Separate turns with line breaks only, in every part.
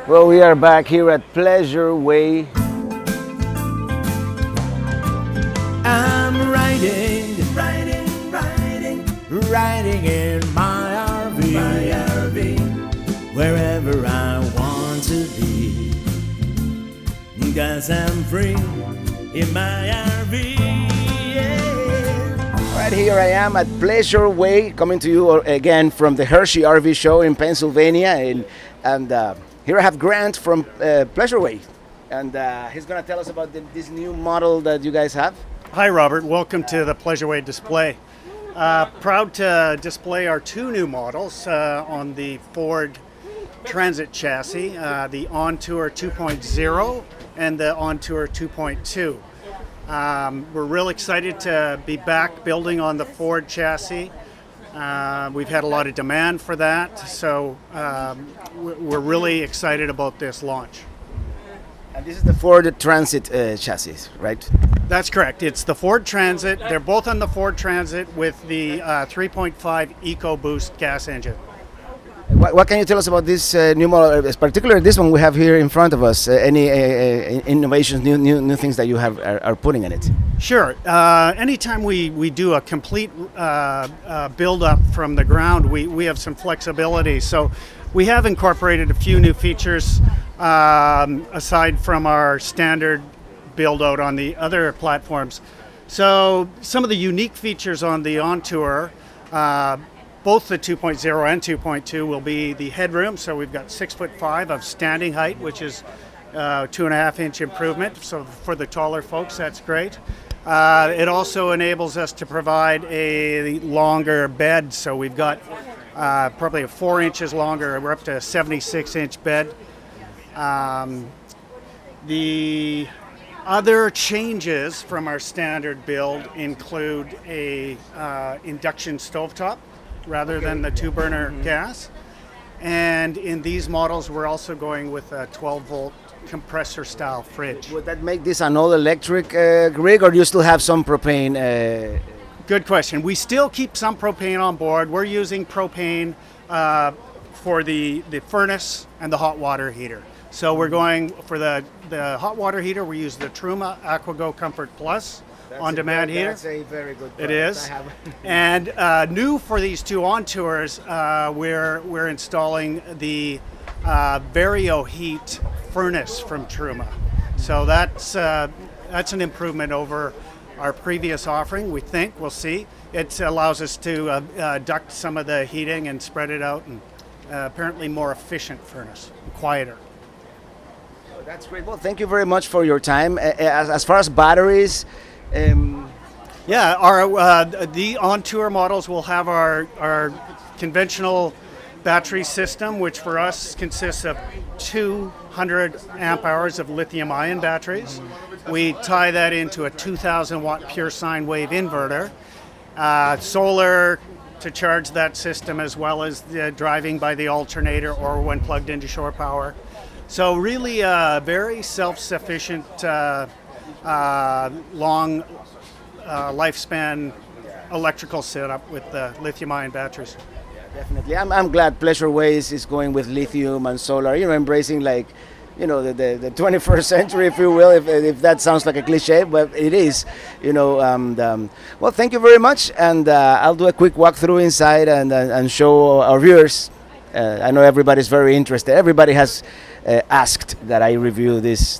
Well, we are back here at Pleasure Way.
I'm riding in my RV, wherever I want to be, 'cause I'm free in my RV. Yeah.
Right here I am at Pleasure Way, coming to you again from the Hershey RV show in Pennsylvania, and here I have Grant from Pleasure Way, and he's gonna tell us about this new model that you guys have.
Hi, Robert. Welcome to the Pleasure Way display. Proud to display our two new models on the Ford Transit Chassis, the Ontour 2.0 and the Ontour 2.2. We're real excited to be back building on the Ford chassis. We've had a lot of demand for that, so we're really excited about this launch.
And this is the Ford Transit chassis, right?
That's correct. It's the Ford Transit. They're both on the Ford Transit with the 3.5 Ecoboost gas engine.
What can you tell us about this new model, particularly this one we have here in front of us? Any innovations, new things that you are putting in it?
Sure. Anytime we do a complete build-up from the ground, we have some flexibility. So we have incorporated a few new features aside from our standard build-out on the other platforms. So some of the unique features on the Ontour, both the 2.0 and 2.2, will be the headroom. So we've got 6'5" of standing height, which is 2.5-inch improvement. So for the taller folks, that's great. It also enables us to provide a longer bed. So we've got probably 4 inches longer. We're up to a 76-inch bed. The other changes from our standard build include a induction stovetop rather than the two-burner gas. And in these models, we're also going with a 12-volt compressor-style fridge.
Would that make this an all-electric rig, or do you still have some propane?
Good question. We still keep some propane on board. We're using propane for the furnace and the hot water heater. So we're going for the hot water heater. We use the Truma AquaGo Comfort Plus on-demand heater.
That's a very good product.
It is. And new for these two Ontours, we're installing the Vario Heat furnace from Truma. So that's an improvement over our previous offering. We think, we'll see. It allows us to duct some of the heating and spread it out, and apparently more efficient furnace, quieter.
That's great. Well, thank you very much for your time. As far as batteries,
yeah, our the Ontour models will have our conventional battery system, which for us consists of 200 amp hours of lithium-ion batteries. We tie that into a 2,000 watt pure sine wave inverter, solar to charge that system, as well as the driving by the alternator or when plugged into shore power. So really very self-sufficient, long lifespan electrical setup with the lithium-ion batteries.
Definitely. I'm glad Pleasure Ways is going with lithium and solar, embracing the 21st century, if you will, if that sounds like a cliche, but it is, well, thank you very much, and I'll do a quick walkthrough inside and show our viewers. I know everybody's very interested. Everybody has asked that I review this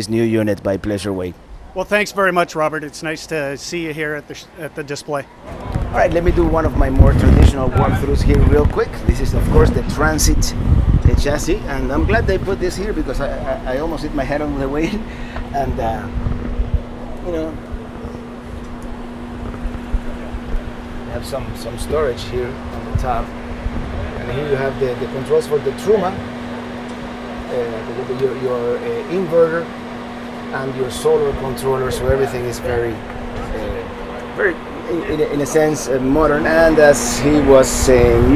new unit by Pleasure Way.
Well, thanks very much, Robert. It's nice to see you here at the display.
All right, let me do one of my more traditional walkthroughs here real quick. This is, of course, the Transit chassis, and I'm glad they put this here because I almost hit my head on the way. And, you have some storage here on the top. And here you have the controls for the Truma, your inverter, and your solar controller, so everything is very, in a sense, modern. And as he was saying,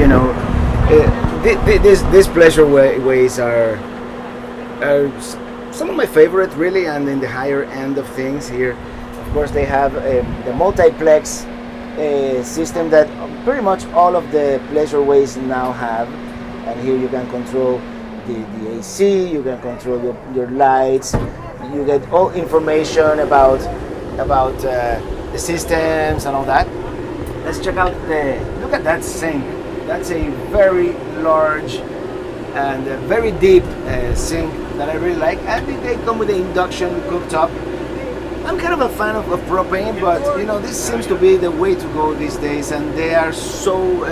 these Pleasure Ways are some of my favorite, really, and in the higher end of things here. Of course, they have the multiplex system that pretty much all of the Pleasure Ways now have, and here you can control the AC. You can control your lights. You get all information about the systems and all that. Let's check out look at that sink. That's a very large and very deep sink that I really like. And they come with the induction cooktop. I'm kind of a fan of propane, but you know, this seems to be the way to go these days, and they are so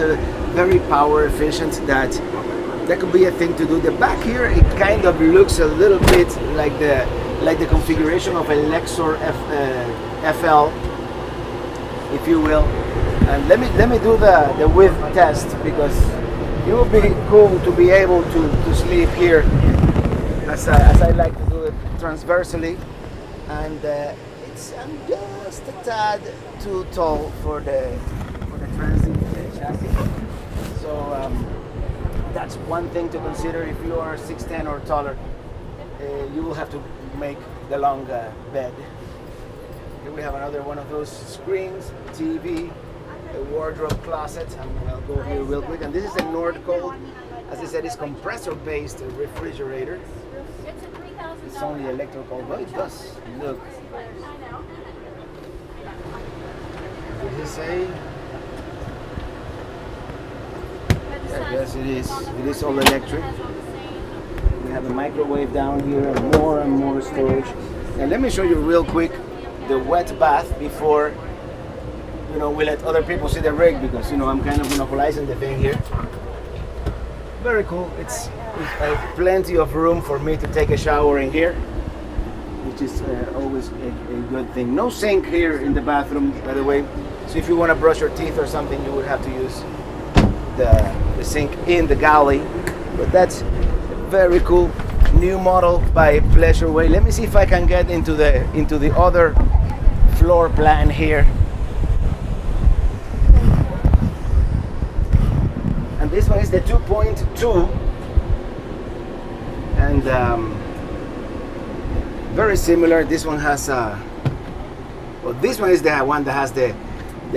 very power efficient that could be a thing to do. The back here, it kind of looks a little bit like the configuration of a Lexor FL, if you will. And let me do the width test, because it would be cool to be able to sleep here, as I like to do it transversely. And I'm just a tad too tall for the transit chassis. So that's one thing to consider. If you are 6'10" or taller, you will have to make the long bed. Here we have another one of those screens, TV, a wardrobe closet. I'll go here real quick. And this is a Nordcold. As I said, it's compressor-based refrigerator. It's only electrical, but it does look. Did he say? Yes, it is. It is all electric. We have a microwave down here, and more storage. And let me show you real quick the wet bath before, you know, we let other people see the rig, because you know I'm kind of monopolizing the thing here. Very cool. It's plenty of room for me to take a shower in here, which is always a good thing. No sink here in the bathroom, by the way. So if you want to brush your teeth or something, you would have to use the sink in the galley. But that's very cool. New model by Pleasureway. Let me see if I can get into the other floor plan here. And this one is the 2.2, and very similar. This one has well, this one is the one that has the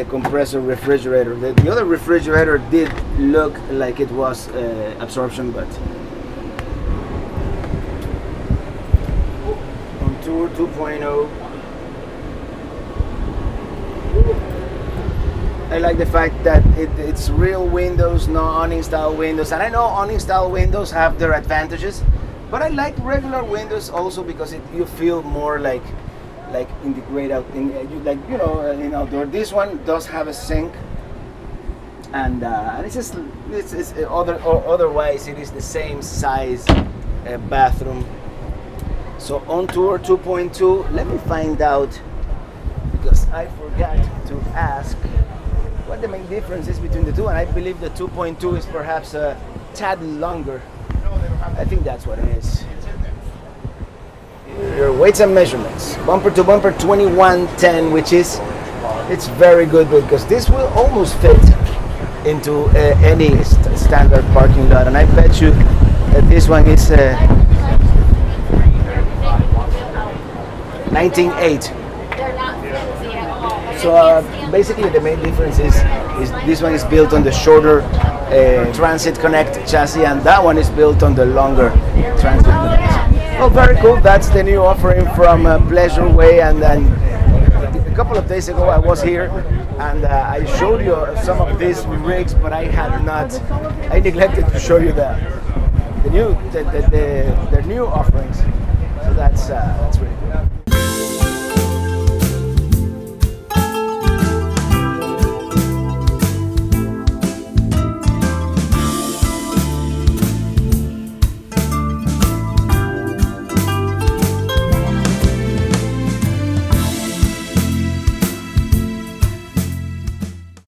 compressor refrigerator. The other refrigerator did look like it was absorption, but Ontour 2.0. I like the fact that it's real windows, no awning style windows. And I know awning style windows have their advantages, but I like regular windows also, because you feel more like integrate out in in outdoor. This one does have a sink, and otherwise it is the same size bathroom. So Ontour 2.2. Let me find out, because I forgot to ask what the main difference is between the two, and I believe the 2.2 is perhaps a tad longer. I think that's what it is. Your weights and measurements. Bumper to bumper 2110, which is, it's very good, because this will almost fit into any standard parking lot, and I bet you that this one is 19.8. So basically the main difference is this one is built on the shorter Transit Connect chassis, and that one is built on the longer Transit Connect. Well, very cool. That's the new offering from Pleasureway. And then a couple of days ago I was here, and I showed you some of these rigs, but I neglected to show you the new offerings. So that's really cool.